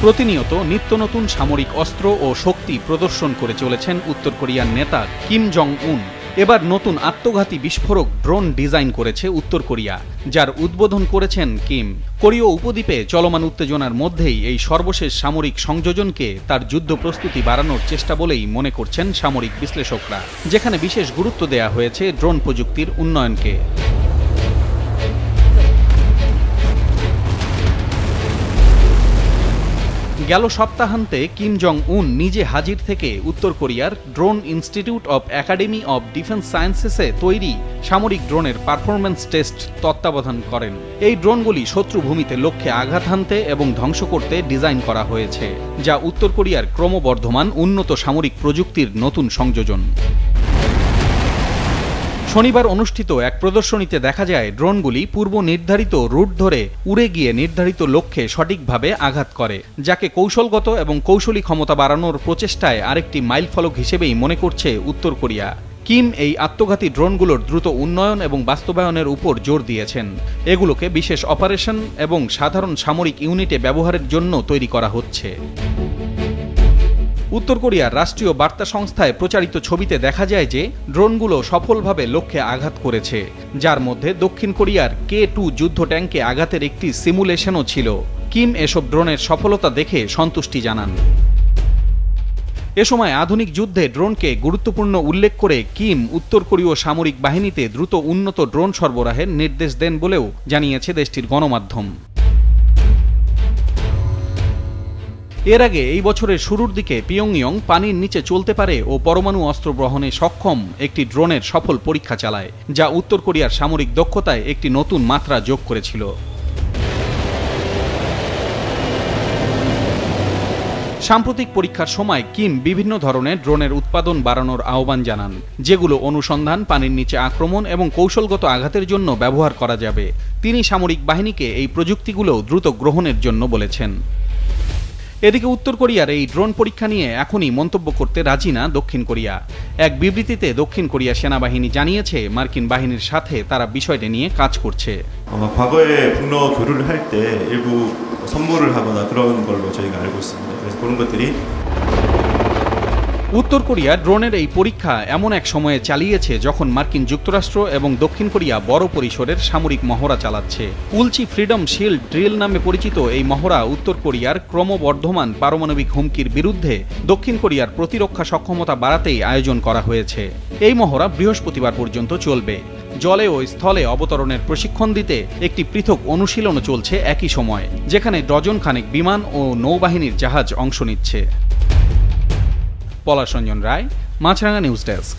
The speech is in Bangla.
প্রতিনিয়ত নিত্য নতুন সামরিক অস্ত্র ও শক্তি প্রদর্শন করে চলেছেন উত্তর কোরিয়ার নেতা কিম জং উন। এবার নতুন আত্মঘাতী বিস্ফোরক ড্রোন ডিজাইন করেছে উত্তর কোরিয়া, যার উদ্বোধন করেছেন কিম। কোরীয় উপদ্বীপে চলমান উত্তেজনার মধ্যেই এই সর্বশেষ সামরিক সংযোজনকে তার যুদ্ধ প্রস্তুতি বাড়ানোর চেষ্টা বলেই মনে করছেন সামরিক বিশ্লেষকরা, যেখানে বিশেষ গুরুত্ব দেয়া হয়েছে ড্রোন প্রযুক্তির উন্নয়নকে। গেল সপ্তাহান্তে কিম জং উন নিজে হাজির থেকে উত্তর কোরিয়ার drone institute of academy of defence সায়েন্সেসে তৈরি সামরিক ড্রোনের পারফরম্যান্স টেস্ট তত্ত্বাবধান করেন। এই ড্রোনগুলি শত্রু ভূমিতে লক্ষ্যে আঘাত হানতে এবং ধ্বংস করতে ডিজাইন করা হয়েছে, যা উত্তর কোরিয়ার ক্রমবর্ধমান উন্নত সামরিক প্রযুক্তির নতুন সংযোজন। শনিবার অনুষ্ঠিত এক প্রদর্শনীতে দেখা যায় ড্রোনগুলি পূর্ব নির্ধারিত রুট ধরে উড়ে গিয়ে নির্ধারিত লক্ষ্যে সঠিকভাবে আঘাত করে, যাকে কৌশলগত এবং কৌশলী ক্ষমতা বাড়ানোর প্রচেষ্টায় আরেকটি মাইলফলক হিসেবেই মনে করছে উত্তর কোরিয়া। কিম এই আত্মঘাতী ড্রোনগুলোর দ্রুত উন্নয়ন এবং বাস্তবায়নের উপর জোর দিয়েছেন। এগুলোকে বিশেষ অপারেশন এবং সাধারণ সামরিক ইউনিটে ব্যবহারের জন্য তৈরি করা হচ্ছে। উত্তর কোরিয়ার রাষ্ট্রীয় বার্তা সংস্থায় প্রচারিত ছবিতে দেখা যায় যে ড্রোনগুলো সফলভাবে লক্ষ্যে আঘাত করেছে, যার মধ্যে দক্ষিণ কোরিয়ার K-2 যুদ্ধ ট্যাঙ্কে আঘাতের একটি সিমুলেশনও ছিল। কিম এসব ড্রোনের সফলতা দেখে সন্তুষ্টি জানান। এ সময় আধুনিক যুদ্ধে ড্রোনকে গুরুত্বপূর্ণ উল্লেখ করে কিম উত্তর কোরীয় সামরিক বাহিনীতে দ্রুত উন্নত ড্রোন সরবরাহের নির্দেশ দেন বলেও জানিয়েছে দেশটির গণমাধ্যম। এর আগে এই বছরের শুরুর দিকে পিয়ংইয়ং পানির নিচে চলতে পারে ও পরমাণু অস্ত্র গ্রহণে সক্ষম একটি ড্রোনের সফল পরীক্ষা চালায়, যা উত্তর কোরিয়ার সামরিক দক্ষতায় একটি নতুন মাত্রা যোগ করেছিল। সাম্প্রতিক পরীক্ষার সময় কিম বিভিন্ন ধরনের ড্রোনের উৎপাদন বাড়ানোর আহ্বান জানান, যেগুলো অনুসন্ধান, পানির নিচে আক্রমণ এবং কৌশলগত আঘাতের জন্য ব্যবহার করা যাবে। তিনি সামরিক বাহিনীকে এই প্রযুক্তিগুলো দ্রুত গ্রহণের জন্য বলেছেন। এদিকে উত্তর কোরিয়ার এই ড্রোন পরীক্ষা নিয়ে এখনই মন্তব্য করতে রাজি না দক্ষিণ কোরিয়া। এক বিবৃতিতে দক্ষিণ কোরিয়া সেনাবাহিনী জানিয়েছে মার্কিন বাহিনীর সাথে তারা বিষয়টি নিয়ে কাজ করছে। 과거에 북러 교류를 할 때 일부 선물을 하거나 그런 걸로 저희가 알고 있습니다. 그래서 그런 것들이 উত্তর কোরিয়া ড্রোনের এই পরীক্ষা এমন এক সময়ে চালিয়েছে যখন মার্কিন যুক্তরাষ্ট্র এবং দক্ষিণ কোরিয়া বড় পরিসরের সামরিক মহড়া চালাচ্ছে। উলচি ফ্রিডম শিল্ড ড্রিল নামে পরিচিত এই মহড়া উত্তর কোরিয়ার ক্রমবর্ধমান পারমাণবিক হুমকির বিরুদ্ধে দক্ষিণ কোরিয়ার প্রতিরক্ষা সক্ষমতা বাড়াতেই আয়োজন করা হয়েছে। এই মহড়া বৃহস্পতিবার পর্যন্ত চলবে। জলে ও স্থলে অবতরণের প্রশিক্ষণ দিতে একটি পৃথক অনুশীলনও চলছে একই সময়, যেখানে ডজন খানেক বিমান ও নৌবাহিনীর জাহাজ অংশ নিচ্ছে। পলাশ রঞ্জন রায়, মাছরাঙা নিউজ ডেস্ক।